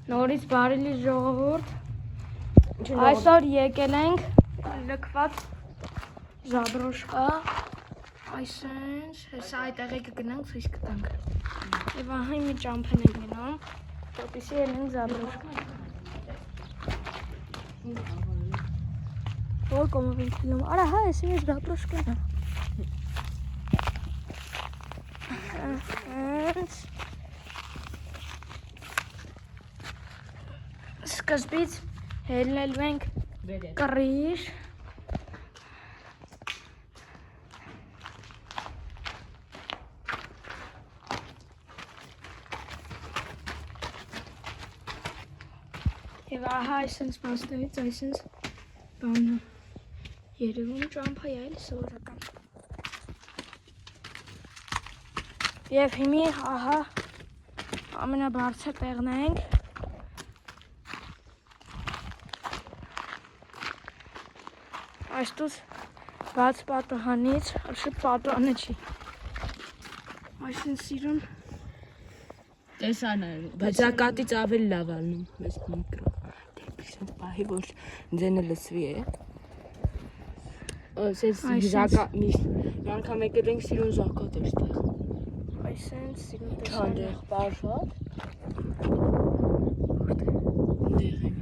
Նորից բարելի ժողովուրդ։ Այսօր եկել ենք լքված Զաբրոշկա։ Այսինքն, հեսա այդտեղի կգնանք ցույց կտանք։ Եվ ահա մի ճամփեն ենք գնում, որպեսզի ելնենք Զաբրոշկա։ Որ կողմով ենք գնում։ Արա, հա, էսի մեր Զաբրոշկան է։ Սկզբից ելնելու ենք կռիժ։ Եվ ահա այսպես մասնից այսպես բանը երևում ճամփայի այլ սովորական։ Եվ հիմի ահա ամենաբարձր տեղն ենք։ Այստուց բաց պատուհանից, արշիվ պատուհանը չի։ Այսինքն սիրուն տեսան է, բայց ակատից ավելի լավ ալնում, մեզ միկրո։ Դեպիսն պահի, որ ձենը լսվի է։ Սենց զակա, մի անգամ եկել ենք սիրուն զակատ էստեղ։ այսինքն սիրուն Չանդեղ, բարշատ։ Դեղ եմ։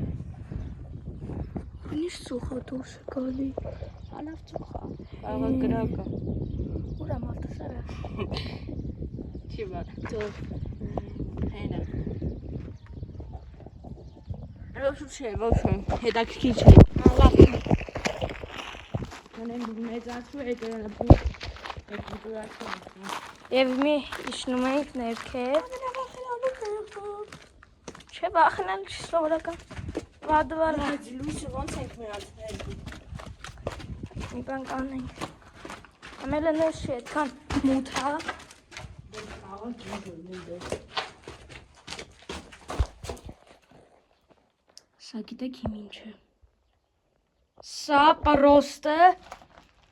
Ինչ ծուխա դուրս է գալի։ Անավ ծուխա, աղա կրակը։ Ուրա մարտասարը։ Չի բար, ծով, հենը։ Ոչ, հետաքրքիր չէ։ Լավ։ Կանեն դու մեծացու եք բուր, Եվ մի իջնում ենք ներքև։ Չէ, վախենալ չի սովորական։ Վադվար։ Բայց լույսը ոնց ենք մերացնել։ Մի բան կանենք։ Ամելը նես չի, այդքան մութ հա։ Սա գիտեք իմ ինչ է։ Սա պրոստը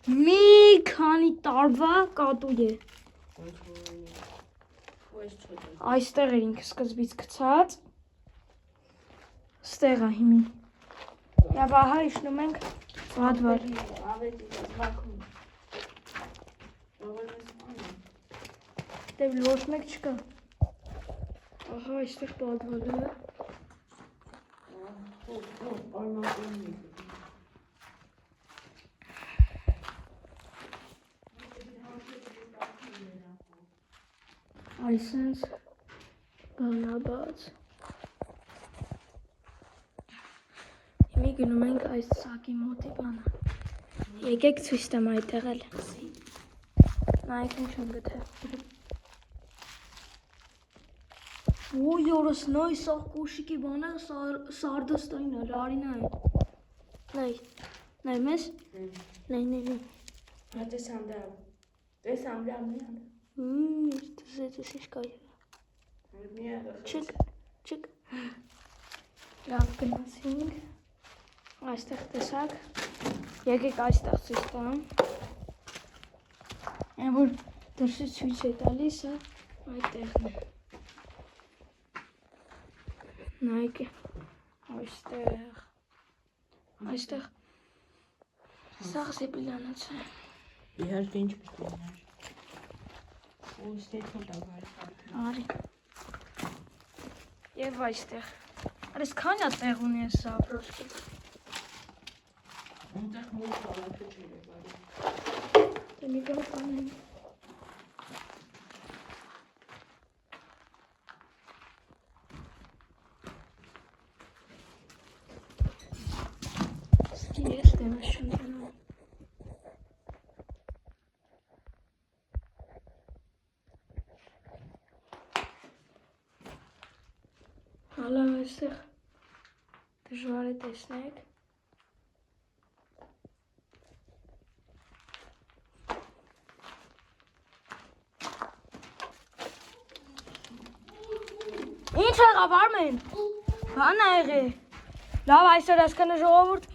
մի քանի տարվա կատու է։ Այստեղ էր ինքը սկզբից գցած։ Ստեղ է հիմի։ Եվ ահա իջնում ենք Վադվար։ Դե ոչ մեկ չկա։ Ահա այստեղ Վադվարը։ Այսինքն բանաբաց։ Հիմի գնում ենք այս սակի մոտի բանը։ Եկեք ցույց տամ այդտեղ էլ։ Նայեք ինչ եմ գտել։ Ոյ օրս նայ սա կոշիկի բանը սարդստային է, լարինա է։ Նայ, նայ մեզ։ Նայ։ Հա տեսամ դա։ Տեսամ դա միան։ Դες ինչ կայ։ Միան։ Չիկ։ Լավ գնացինք։ Այստեղ տեսակ։ Եկեք այստեղ ցույց տամ։ Այն որ դրսից ցույց է տալիս, այդտեղն է։ Նայեք այստեղ սաղ զեպիլանաց է։ Իհարկե ինչ կստանար։ Ու ստեյքոլ դավար։ Արի։ Եվ այստեղ։ Արես քանյա տեղ ունի ես Զաբրոշկը։ Այնտեղ մոտ ալակը չէր բարի։ Դե մի բան կանենք։ Ես դեմս չեմ տնում։ Հալա այստեղ դժվար է տեսնեք։ Ինչ եղավ Արմեն։ Բան ա եղել։ Լավ այսօր հասկանը ժողովուրդ